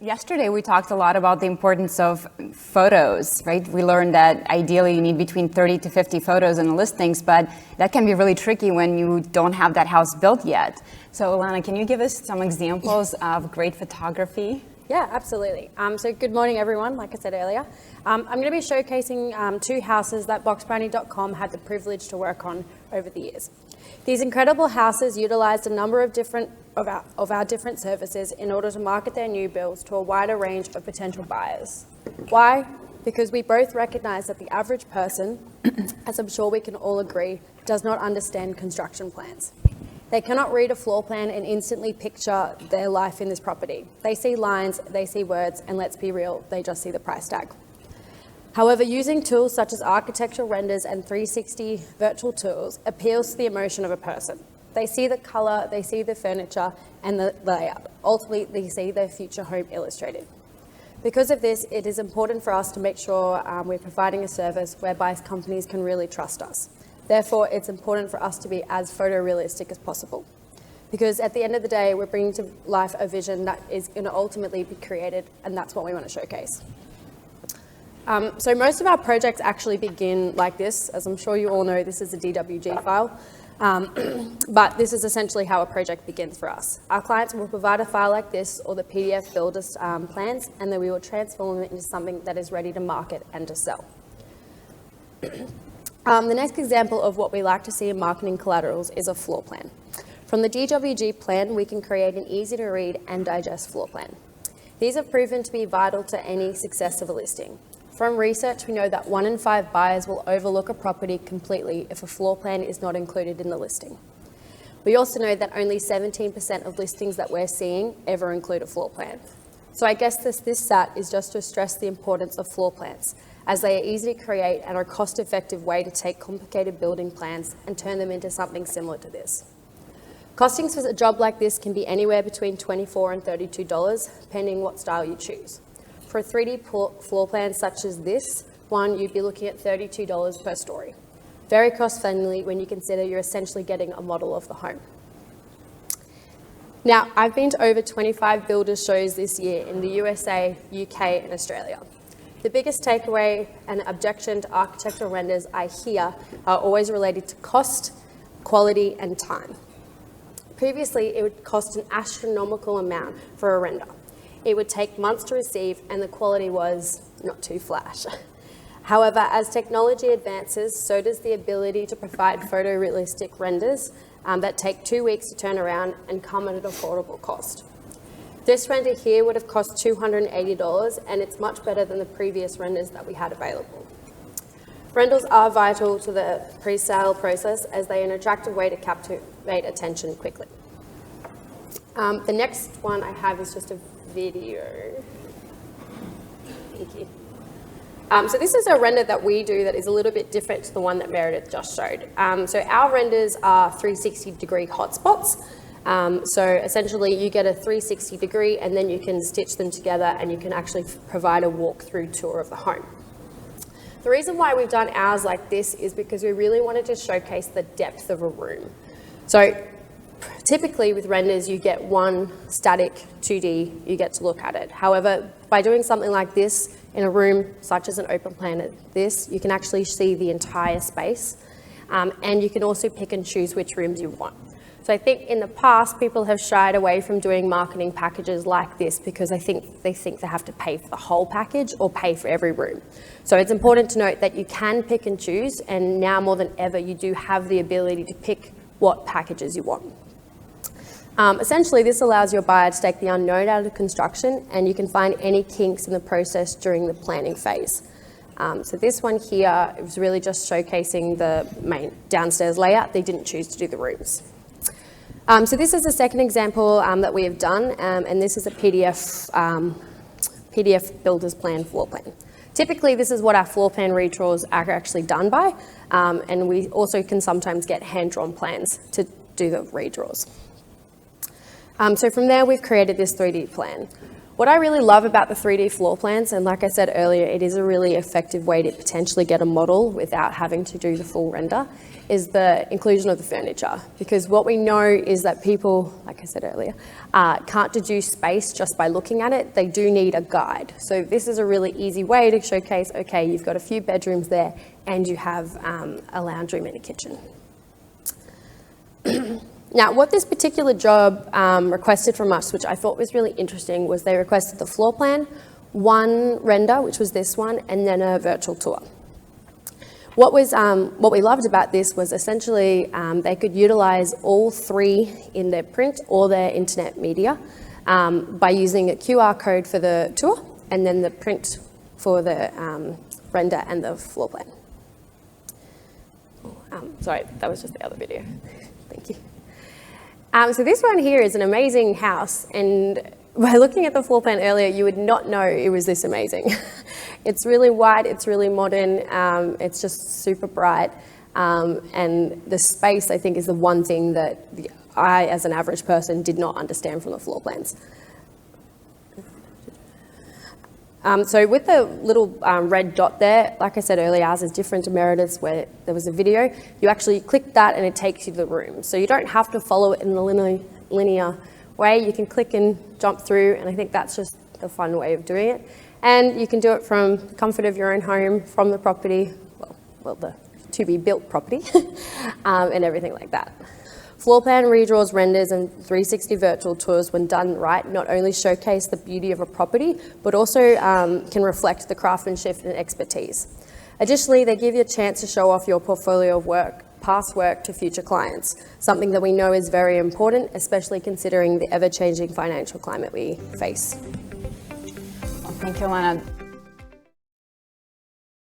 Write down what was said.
Yesterday, we talked a lot about the importance of photos, right? We learned that ideally you need between 30 to 50 photos in the listings, but that can be really tricky when you don't have that house built yet. So Ilana, can you give us some examples of great photography? Yeah, absolutely. So good morning, everyone. Like I said earlier, I'm going to be showcasing two houses that boxbrownie.com had the privilege to work on over the years. These incredible houses utilised a number of our different services in order to market their new builds to a wider range of potential buyers. Why? Because we both recognise that the average person, as I'm sure we can all agree, does not understand construction plans. They cannot read a floor plan and instantly picture their life in this property. They see lines, they see words, and let's be real, they just see the price tag. However, using tools such as architectural renders and 360 virtual tools appeals to the emotion of a person. They see the colour, they see the furniture and the layout. Ultimately, they see their future home illustrated. Because of this, it is important for us to make sure we're providing a service whereby companies can really trust us. Therefore, it's important for us to be as photorealistic as possible. Because at the end of the day, we're bringing to life a vision that is going to ultimately be created, and that's what we want to showcase. So most of our projects actually begin like this. As I'm sure you all know, this is a DWG file. But this is essentially how a project begins for us. Our clients will provide a file like this or the PDF builders plans, and then we will transform it into something that is ready to market and to sell. The next example of what we like to see in marketing collaterals is a floor plan. From the DWG plan, we can create an easy to read and digest floor plan. These have proven to be vital to any success of a listing. From research, we know that 1 in 5 buyers will overlook a property completely if a floor plan is not included in the listing. We also know that only 17% of listings that we're seeing ever include a floor plan. So I guess this stat is just to stress the importance of floor plans, as they are easy to create and are a cost-effective way to take complicated building plans and turn them into something similar to this. Costings for a job like this can be anywhere between $24 and $32, depending what style you choose. For a 3D floor plan such as this one, you'd be looking at $32 per story. Very cost-friendly when you consider you're essentially getting a model of the home. Now, I've been to over 25 builders shows this year in the USA, UK, and Australia. The biggest takeaway and objection to architectural renders I hear are always related to cost, quality, and time. Previously, it would cost an astronomical amount for a render. It would take months to receive, and the quality was not too flash. However, as technology advances, so does the ability to provide photorealistic renders that take 2 weeks to turn around and come at an affordable cost. This render here would have cost $280, and it's much better than the previous renders that we had available. Renders are vital to the pre-sale process as they are an attractive way to captivate attention quickly. The next one I have is just a video. Thank you. So this is a render that we do that is a little bit different to the one that Meredith just showed. So our renders are 360-degree hotspots. So essentially you get a 360 degree and then you can stitch them together and you can actually provide a walkthrough tour of the home. The reason why we've done ours like this is because we really wanted to showcase the depth of a room. So typically with renders you get one static 2D, you get to look at it. However, by doing something like this in a room such as an open plan at this, you can actually see the entire space and you can also pick and choose which rooms you want. So I think in the past, people have shied away from doing marketing packages like this because they think they have to pay for the whole package or pay for every room. So it's important to note that you can pick and choose, and now more than ever, you do have the ability to pick what packages you want. Essentially, this allows your buyer to take the unknown out of construction, and you can find any kinks in the process during the planning phase. So this one here was really just showcasing the main downstairs layout. They didn't choose to do the rooms. So this is the second example that we have done, and this is a PDF builder's plan floor plan. Typically, this is what our floor plan redraws are actually done by, and we also can sometimes get hand-drawn plans to do the redraws. So from there, we've created this 3D plan. What I really love about the 3D floor plans, and like I said earlier, it is a really effective way to potentially get a model without having to do the full render, is the inclusion of the furniture. Because what we know is that people, like I said earlier, can't deduce space just by looking at it. They do need a guide. So this is a really easy way to showcase, okay, you've got a few bedrooms there and you have a lounge room and a kitchen. Now, what this particular job requested from us, which I thought was really interesting, was they requested the floor plan, one render, which was this one, and then a virtual tour. What we loved about this was essentially they could utilize all three in their print or their internet media by using a QR code for the tour and then the print for the render and the floor plan. Sorry, that was just the other video. Thank you. So this one here is an amazing house, and by looking at the floor plan earlier, you would not know it was this amazing. It's really white, it's really modern, it's just super bright, and the space, I think, is the one thing that I, as an average person, did not understand from the floor plans. So with the little red dot there, like I said earlier, ours is different to Meredith's where there was a video. You actually click that and it takes you to the room. So you don't have to follow it in the linear way. You can click and jump through, and I think that's just a fun way of doing it. And you can do it from the comfort of your own home, from the property, well the to-be-built property, and everything like that. Floor plan redraws, renders, and 360 virtual tours, when done right, not only showcase the beauty of a property, but also can reflect the craftsmanship and expertise. Additionally, they give you a chance to show off your portfolio of work, past work to future clients, something that we know is very important, especially considering the ever-changing financial climate we face. Well, thank you, Lana.